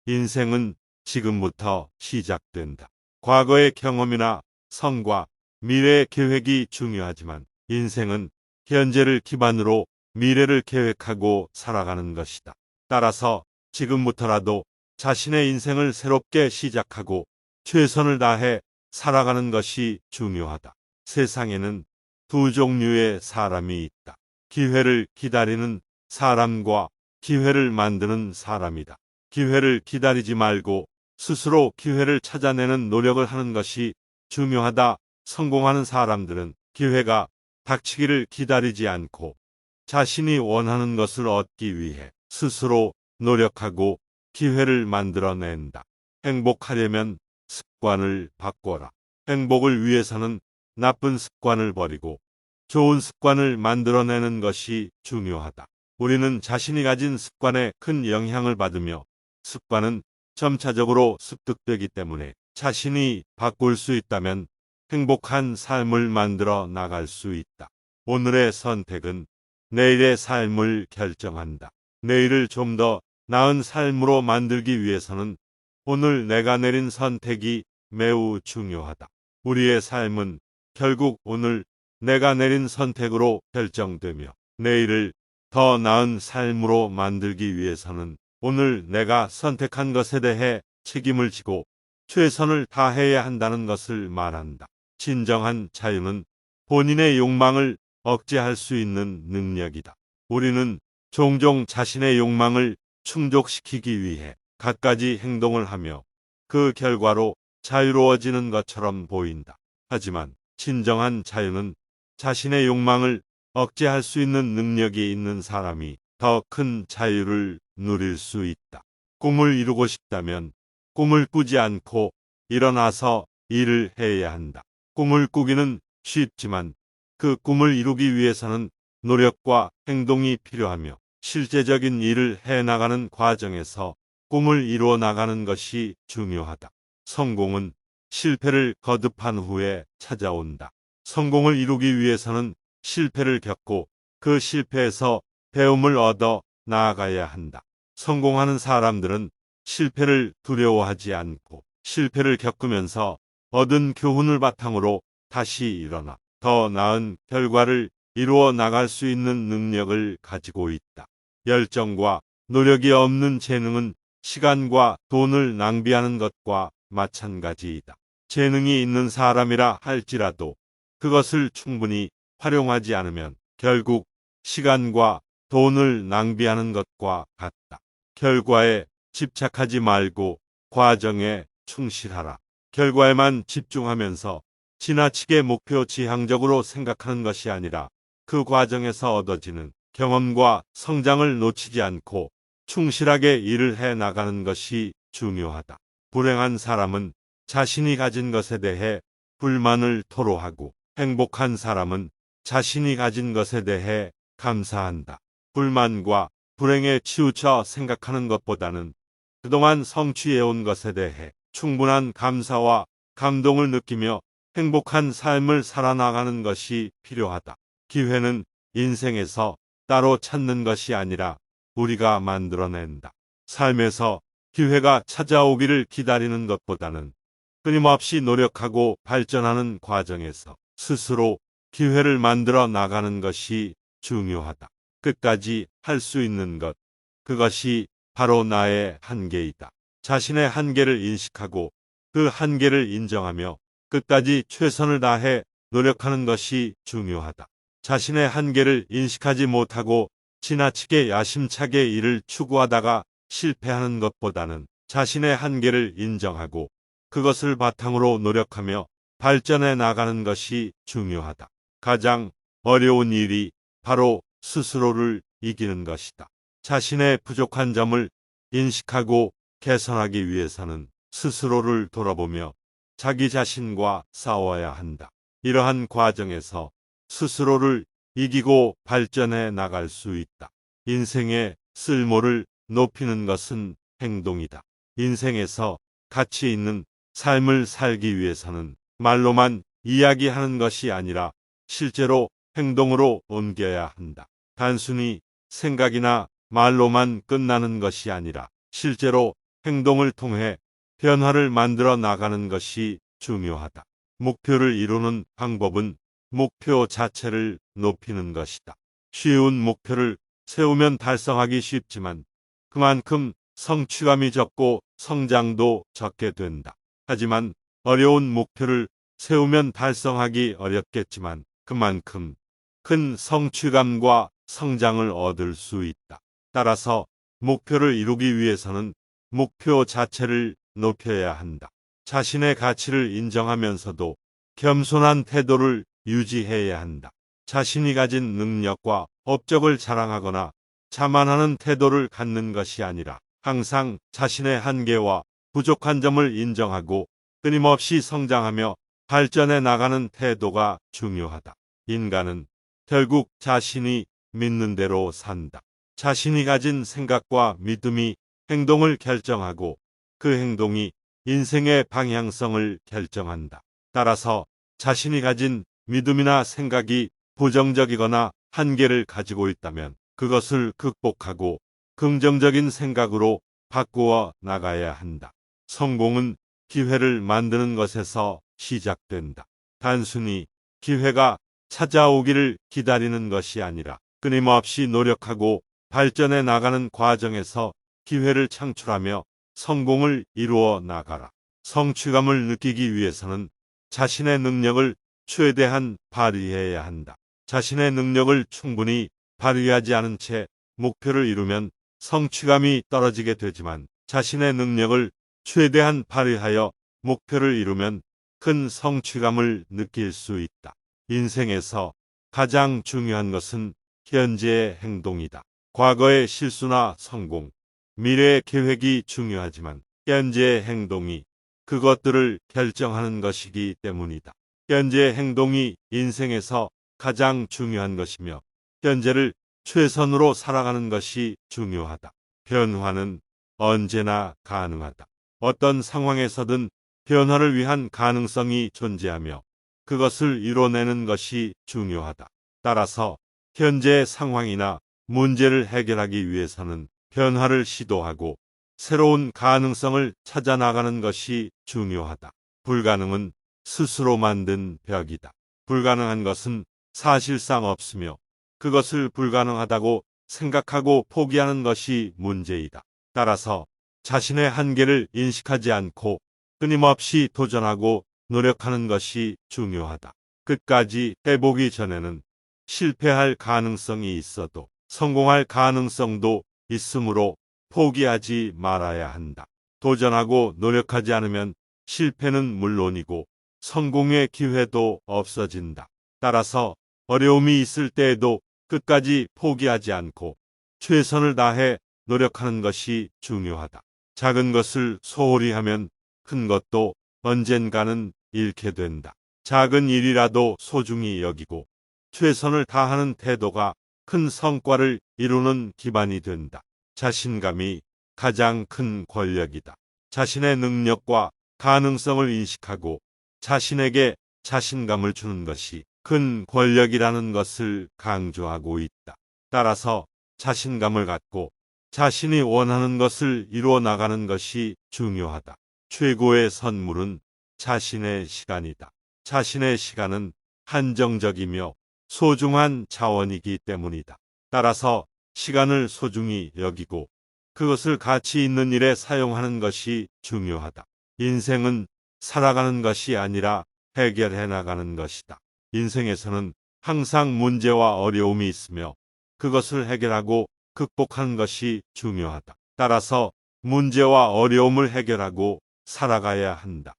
인생은 지금부터 시작된다. 과거의 경험이나 성과 미래의 계획이 중요하지만 인생은 현재를 기반으로 미래를 계획하고 살아가는 것이다. 따라서 지금부터라도 자신의 인생을 새롭게 시작하고 최선을 다해 살아가는 것이 중요하다. 세상에는 두 종류의 사람이 있다. 기회를 기다리는 사람과 기회를 만드는 사람이다. 기회를 기다리지 말고 스스로 기회를 찾아내는 노력을 하는 것이 중요하다. 성공하는 사람들은 기회가 닥치기를 기다리지 않고 자신이 원하는 것을 얻기 위해 스스로 노력하고 기회를 만들어낸다. 행복하려면 습관을 바꿔라. 행복을 위해서는 나쁜 습관을 버리고 좋은 습관을 만들어내는 것이 중요하다. 우리는 자신이 가진 습관에 큰 영향을 받으며 습관은 점차적으로 습득되기 때문에 자신이 바꿀 수 있다면 행복한 삶을 만들어 나갈 수 있다. 오늘의 선택은 내일의 삶을 결정한다. 내일을 좀 더 나은 삶으로 만들기 위해서는 오늘 내가 내린 선택이 매우 중요하다. 우리의 삶은 결국 오늘 내가 내린 선택으로 결정되며 내일을 더 나은 삶으로 만들기 위해서는 오늘 내가 선택한 것에 대해 책임을 지고 최선을 다해야 한다는 것을 말한다. 진정한 자유는 본인의 욕망을 억제할 수 있는 능력이다. 우리는 종종 자신의 욕망을 충족시키기 위해 갖가지 행동을 하며 그 결과로 자유로워지는 것처럼 보인다. 하지만 진정한 자유는 자신의 욕망을 억제할 수 있는 능력이 있는 사람이 더 큰 자유를 누릴 수 있다. 꿈을 이루고 싶다면 꿈을 꾸지 않고 일어나서 일을 해야 한다. 꿈을 꾸기는 쉽지만 그 꿈을 이루기 위해서는 노력과 행동이 필요하며 실제적인 일을 해나가는 과정에서 꿈을 이루어 나가는 것이 중요하다. 성공은 실패를 거듭한 후에 찾아온다. 성공을 이루기 위해서는 실패를 겪고 그 실패에서 배움을 얻어 나아가야 한다. 성공하는 사람들은 실패를 두려워하지 않고 실패를 겪으면서 얻은 교훈을 바탕으로 다시 일어나 더 나은 결과를 이루어 나갈 수 있는 능력을 가지고 있다. 열정과 노력이 없는 재능은 시간과 돈을 낭비하는 것과 마찬가지이다. 재능이 있는 사람이라 할지라도 그것을 충분히 활용하지 않으면 결국 시간과 돈을 낭비하는 것과 같다. 결과에 집착하지 말고 과정에 충실하라. 결과에만 집중하면서 지나치게 목표 지향적으로 생각하는 것이 아니라 그 과정에서 얻어지는 경험과 성장을 놓치지 않고 충실하게 일을 해 나가는 것이 중요하다. 불행한 사람은 자신이 가진 것에 대해 불만을 토로하고 행복한 사람은 자신이 가진 것에 대해 감사한다. 불만과 불행에 치우쳐 생각하는 것보다는 그동안 성취해온 것에 대해 충분한 감사와 감동을 느끼며 행복한 삶을 살아나가는 것이 필요하다. 기회는 인생에서 따로 찾는 것이 아니라 우리가 만들어낸다. 삶에서 기회가 찾아오기를 기다리는 것보다는 끊임없이 노력하고 발전하는 과정에서 스스로 기회를 만들어 나가는 것이 중요하다. 끝까지 할 수 있는 것, 그것이 바로 나의 한계이다. 자신의 한계를 인식하고 그 한계를 인정하며 끝까지 최선을 다해 노력하는 것이 중요하다. 자신의 한계를 인식하지 못하고 지나치게 야심차게 일을 추구하다가 실패하는 것보다는 자신의 한계를 인정하고 그것을 바탕으로 노력하며 발전해 나가는 것이 중요하다. 가장 어려운 일이 바로 스스로를 이기는 것이다. 자신의 부족한 점을 인식하고 개선하기 위해서는 스스로를 돌아보며 자기 자신과 싸워야 한다. 이러한 과정에서 스스로를 이기고 발전해 나갈 수 있다. 인생의 쓸모를 높이는 것은 행동이다. 인생에서 가치 있는 삶을 살기 위해서는 말로만 이야기하는 것이 아니라 실제로 행동으로 옮겨야 한다. 단순히 생각이나 말로만 끝나는 것이 아니라 실제로 행동을 통해 변화를 만들어 나가는 것이 중요하다. 목표를 이루는 방법은 목표 자체를 높이는 것이다. 쉬운 목표를 세우면 달성하기 쉽지만 그만큼 성취감이 적고 성장도 적게 된다. 하지만 어려운 목표를 세우면 달성하기 어렵겠지만 그만큼 큰 성취감과 성장을 얻을 수 있다. 따라서 목표를 이루기 위해서는 목표 자체를 높여야 한다. 자신의 가치를 인정하면서도 겸손한 태도를 유지해야 한다. 자신이 가진 능력과 업적을 자랑하거나 자만하는 태도를 갖는 것이 아니라 항상 자신의 한계와 부족한 점을 인정하고 끊임없이 성장하며 발전해 나가는 태도가 중요하다. 인간은 결국 자신이 믿는 대로 산다. 자신이 가진 생각과 믿음이 행동을 결정하고 그 행동이 인생의 방향성을 결정한다. 따라서 자신이 가진 믿음이나 생각이 부정적이거나 한계를 가지고 있다면 그것을 극복하고 긍정적인 생각으로 바꾸어 나가야 한다. 성공은 기회를 만드는 것에서 시작된다. 단순히 기회가 찾아오기를 기다리는 것이 아니라 끊임없이 노력하고 발전해 나가는 과정에서 기회를 창출하며 성공을 이루어 나가라. 성취감을 느끼기 위해서는 자신의 능력을 최대한 발휘해야 한다. 자신의 능력을 충분히 발휘하지 않은 채 목표를 이루면 성취감이 떨어지게 되지만 자신의 능력을 최대한 발휘하여 목표를 이루면 큰 성취감을 느낄 수 있다. 인생에서 가장 중요한 것은 현재의 행동이다. 과거의 실수나 성공, 미래의 계획이 중요하지만 현재의 행동이 그것들을 결정하는 것이기 때문이다. 현재의 행동이 인생에서 가장 중요한 것이며 현재를 최선으로 살아가는 것이 중요하다. 변화는 언제나 가능하다. 어떤 상황에서든 변화를 위한 가능성이 존재하며 그것을 이뤄내는 것이 중요하다. 따라서 현재의 상황이나 문제를 해결하기 위해서는 변화를 시도하고 새로운 가능성을 찾아 나가는 것이 중요하다. 불가능은 스스로 만든 벽이다. 불가능한 것은 사실상 없으며 그것을 불가능하다고 생각하고 포기하는 것이 문제이다. 따라서 자신의 한계를 인식하지 않고 끊임없이 도전하고 노력하는 것이 중요하다. 끝까지 해보기 전에는 실패할 가능성이 있어도 성공할 가능성도 있으므로 포기하지 말아야 한다. 도전하고 노력하지 않으면 실패는 물론이고 성공의 기회도 없어진다. 따라서 어려움이 있을 때에도 끝까지 포기하지 않고 최선을 다해 노력하는 것이 중요하다. 작은 것을 소홀히 하면 큰 것도 언젠가는 잃게 된다. 작은 일이라도 소중히 여기고 최선을 다하는 태도가 큰 성과를 이루는 기반이 된다. 자신감이 가장 큰 권력이다. 자신의 능력과 가능성을 인식하고 자신에게 자신감을 주는 것이 큰 권력이라는 것을 강조하고 있다. 따라서 자신감을 갖고 자신이 원하는 것을 이루어 나가는 것이 중요하다. 최고의 선물은 자신의 시간이다. 자신의 시간은 한정적이며 소중한 자원이기 때문이다. 따라서 시간을 소중히 여기고 그것을 가치 있는 일에 사용하는 것이 중요하다. 인생은 살아가는 것이 아니라 해결해 나가는 것이다. 인생에서는 항상 문제와 어려움이 있으며 그것을 해결하고 극복하는 것이 중요하다. 따라서 문제와 어려움을 해결하고 살아가야 한다.